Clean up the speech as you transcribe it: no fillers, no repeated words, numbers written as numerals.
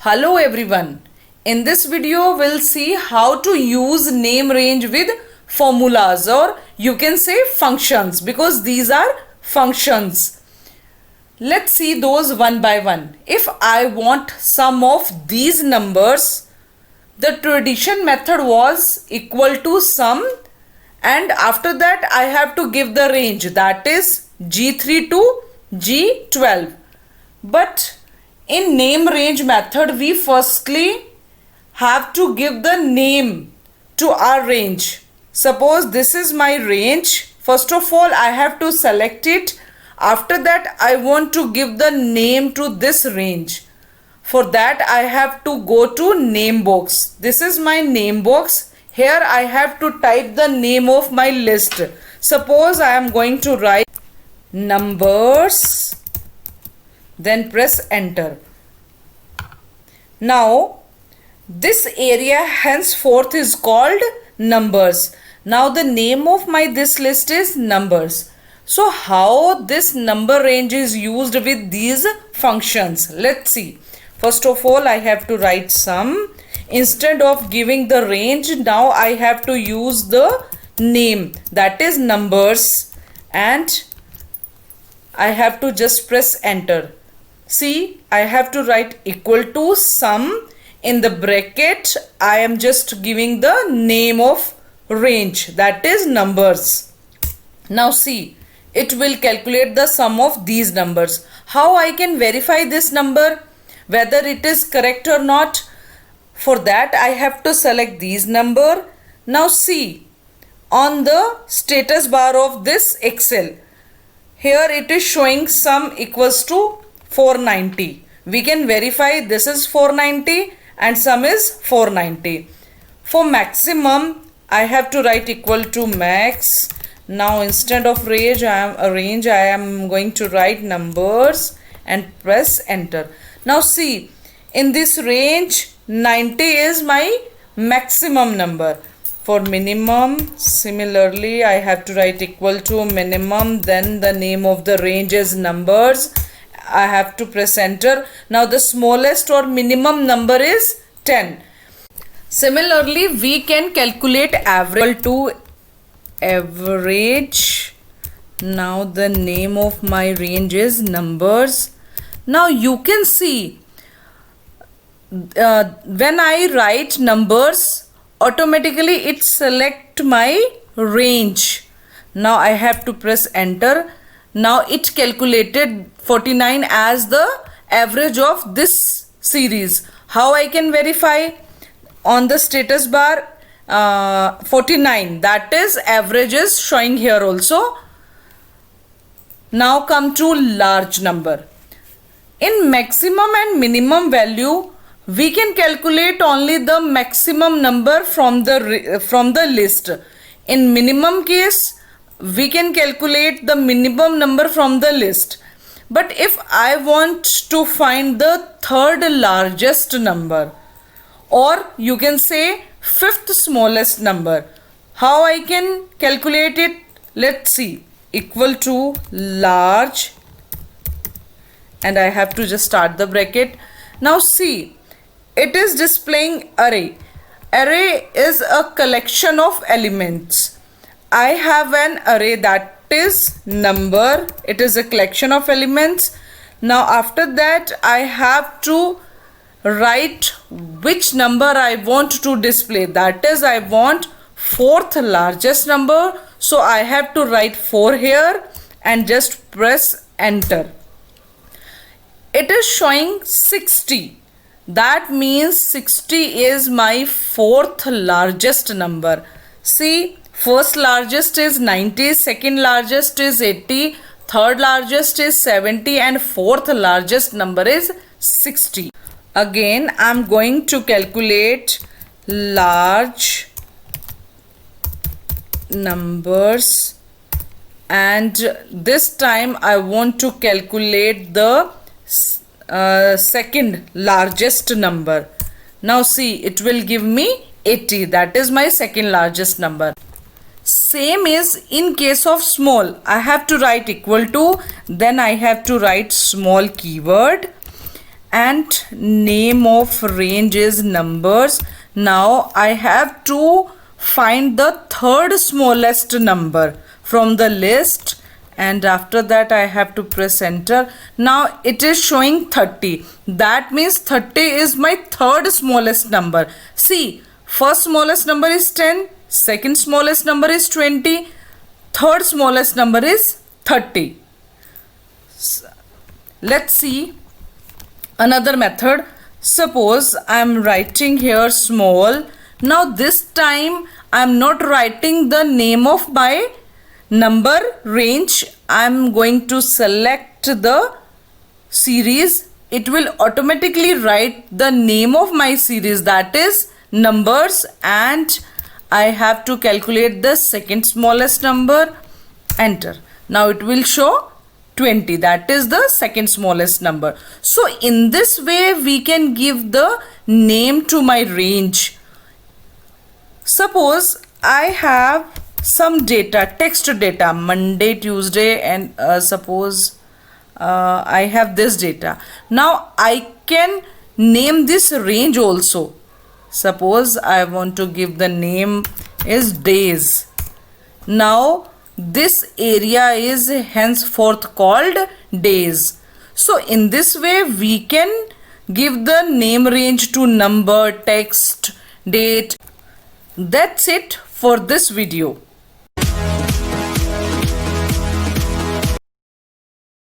Hello everyone. In this video we'll see how to use name range with formulas, or you can say functions, because these are functions. Let's see those one by one. If I want sum of these numbers, the tradition method was equal to sum, and after that I have to give the range, that is G3 to G12. But in name range method, we firstly have to give the name to our range. Suppose this is my range. First of all, I have to select it. After that, I want to give the name to this range. For that, I have to go to name box. This is my name box. Here I have to type the name of my list. Suppose I am going to write numbers, then press enter. Now this area henceforth is called numbers. Now the name of this list is numbers. So how this number range is used with these functions? Let's see. First of all, I have to write sum. Instead of giving the range, now I have to use the name, that is numbers, and I have to just press enter. See, I have to write equal to sum. In the bracket, I am just giving the name of range, that is numbers. Now see, it will calculate the sum of these numbers. How I can verify this number, whether it is correct or not? For that, I have to select these number. Now see, on the status bar of this Excel, here it is showing sum equals to 490. We can verify this is 490 and sum is 490. For maximum, I have to write equal to max. Now instead of range, I am going to write numbers and press enter. Now see, in this range, 90 is my maximum number. For minimum, similarly, I have to write equal to minimum, then the name of the range is numbers. I have to press enter. Now the smallest or minimum number is 10. Similarly, we can calculate average to average. Now the name of my range is numbers. Now you can see when I write numbers, automatically it select my range. Now I have to press enter. Now it calculated 49 as the average of this series. How I can verify? On the status bar, 49, that is average is showing here also. Now come to large number. In maximum and minimum value, we can calculate only the maximum number from the list. In minimum case, we can calculate the minimum number from the list. But if I want to find the third largest number, or you can say fifth smallest number, how I can calculate it? Let's see. Equal to large, and I have to just start the bracket. Now see, it is displaying array. Array is a collection of elements. I have an array that is number. It is a collection of elements. Now after that, I have to write which number I want to display. That is, I want fourth largest number. So I have to write 4 here and just press enter. It is showing 60. That means 60 is my fourth largest number. See, first largest is 90, second largest is 80, third largest is 70, and fourth largest number is 60. Again, I am going to calculate large numbers, and this time I want to calculate the second largest number. Now see, it will give me 80. That is my second largest number. Same is in case of small. I have to write equal to, then I have to write small keyword, and name of range is numbers. Now I have to find the third smallest number from the list, and after that I have to press enter. Now it is showing 30. That means 30 is my third smallest number. See, first smallest number is 10, second smallest number is 20, third smallest number is 30. Let's see another method. Suppose I am writing here small. Now this time I am not writing the name of my number range. I am going to select the series. It will automatically write the name of my series, that is numbers, and I have to calculate the second smallest number. Enter. Now it will show 20, that is the second smallest number. So in this way we can give the name to my range. Suppose I have some data, text data, Monday, Tuesday, and suppose I have this data. Now I can name this range also. Suppose I want to give the name is days. Now this area is henceforth called days. So in this way we can give the name range to number, text, date. That's it for this video.